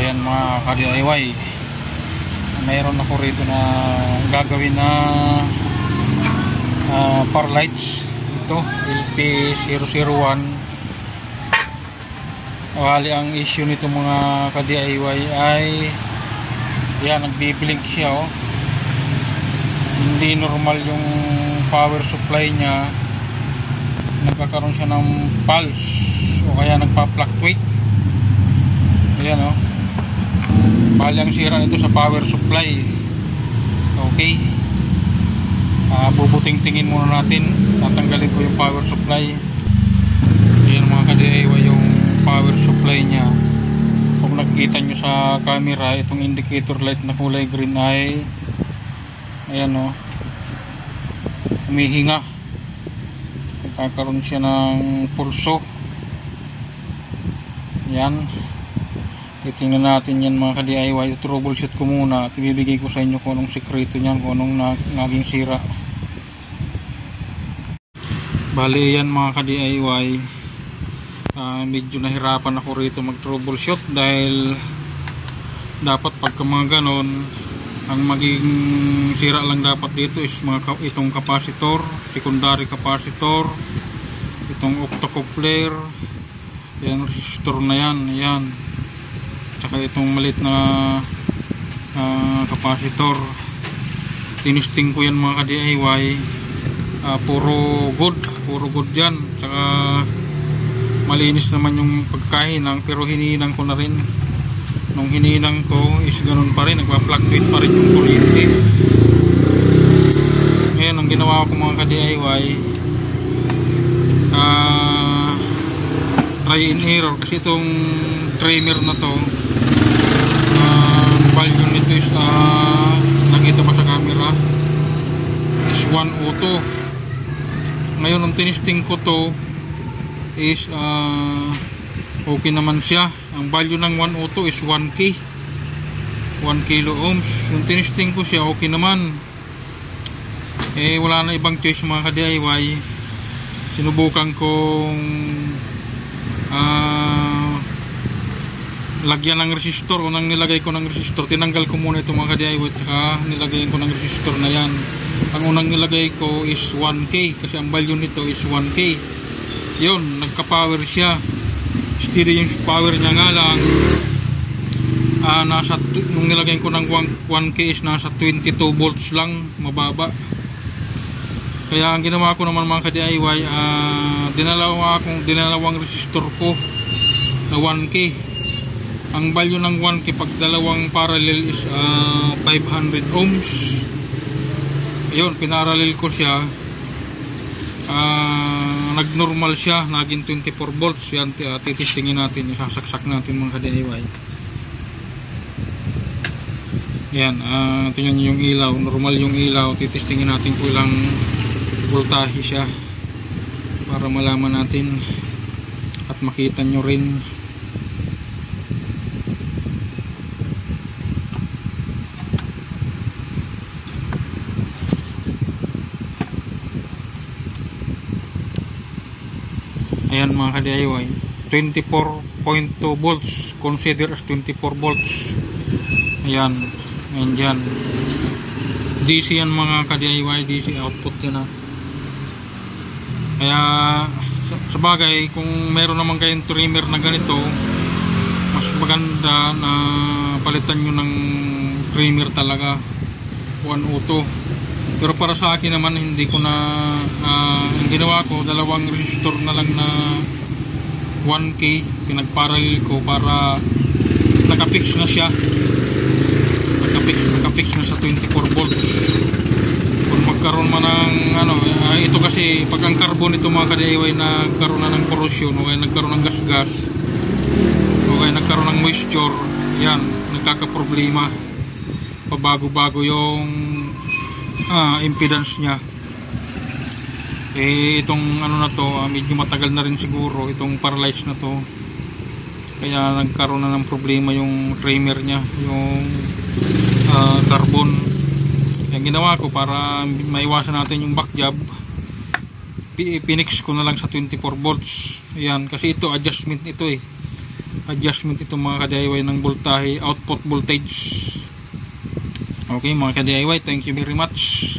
Ayan mga ka-DIY, mayroon ako rito na gagawin na power lights. Ito LP001. Bali ang issue nito mga ka-DIY ay yan, nagbiblink siya oh. Hindi normal yung power supply niya, nagkakaroon siya ng pulse o kaya nagpa-fluctuate. Ayan oh. Bali ang sira nito sa power supply. Okay, bubuting-tingin muna natin, tatanggalin ko yung power supply. Ayan mga ka-DIY yung power supply nya. Kung nakikita nyo sa camera, itong indicator light na kulay green ay ayan o, humihinga, nagkakaroon siya ng pulso. Yan, titingnan natin yan mga ka-DIY. Troubleshoot ko muna at ibibigay ko sa inyo kung anong sekreto niyan, kung anong naging sira. Bali yan mga ka-DIY, medyo nahirapan ako rito mag troubleshoot dahil dapat pagka mga ganon, ang maging sira lang dapat dito is itong capacitor, secondary capacitor, itong octocoupler, yan, resistor na yan, yan, tsaka itong maliit na capacitor. Tinisting ko yan mga ka-DIY, puro good yan, tsaka malinis naman yung pagkahinang, pero hininang ko na rin. Nung hininang ko is ganun pa rin, nagpa-fluctuate pa rin yung kuryente. Ngayon ang ginawa ko mga ka-DIY, try and error, kasi itong trimmer na to, value nito is nakita pa sa camera is 1 auto. Ngayon ang tinisting ko to is okay naman siya. Ang value ng 1 auto is 1K 1 kilo ohms. Yung tinisting ko siya, okay naman. Wala na ibang choice mga ka-DIY. Sinubukan kong lagyan ng resistor. Unang nilagay ko ng resistor, tinanggal ko muna ito mga ka-DIY, tsaka nilagay ko ng resistor na yan. Ang unang nilagay ko is 1K kasi ang value nito is 1K. Yun, nagka-power siya. Steady yung power niya, nga lang nung nilagay ko ng 1K is nasa 22 volts lang, mababa. Kaya ang ginawa ko naman mga ka-DIY, dinalawang resistor ko na 1K. Ang value ng 1K pag dalawang parallel is 500 ohms. Ayun, pinarallel ko siya, nagnormal siya, naging 24 volts. Yan, titistingin natin, isasaksak natin mga ka-DIY. Yan, tingnan nyo yung ilaw, normal yung ilaw. Titistingin natin kung ilang voltahe siya para malaman natin at makita nyo rin. Ayan mga ka-DIY, 24.2 volts, consider as 24 volts. Ayan, ayan dyan, DC yan mga ka-DIY, DC output yan ha. Kaya sa bagay, kung meron naman kayong trimmer na ganito, mas maganda na palitan nyo ng trimmer talaga, 1 auto. Pero para sa akin naman, hindi ko na ang ginawa ko, dalawang resistor na lang na 1K, pinagparallel ko para nakapix na siya, nakapix na sa 24 volts. Kung magkaroon man ng ito kasi pag ang carbon ito mga ka-DIY nagkaroon na ng corrosion, o kaya nagkaroon ng gas, o kaya nagkaroon ng moisture, yan, nagkakaproblema, pabago-bago yung impedance nya. Itong na to, medyo matagal na rin siguro itong paralyze na to, kaya nagkaroon na ng problema yung trimmer nya, yung carbon. Yung ginawa ko para maiwasan natin yung back job, pinix ko na lang sa 24 volts. Ayan, kasi ito adjustment ito adjustment ito mga ka-DIY ng voltahe, output voltage. Okay mga ka-DIY, thank you very much.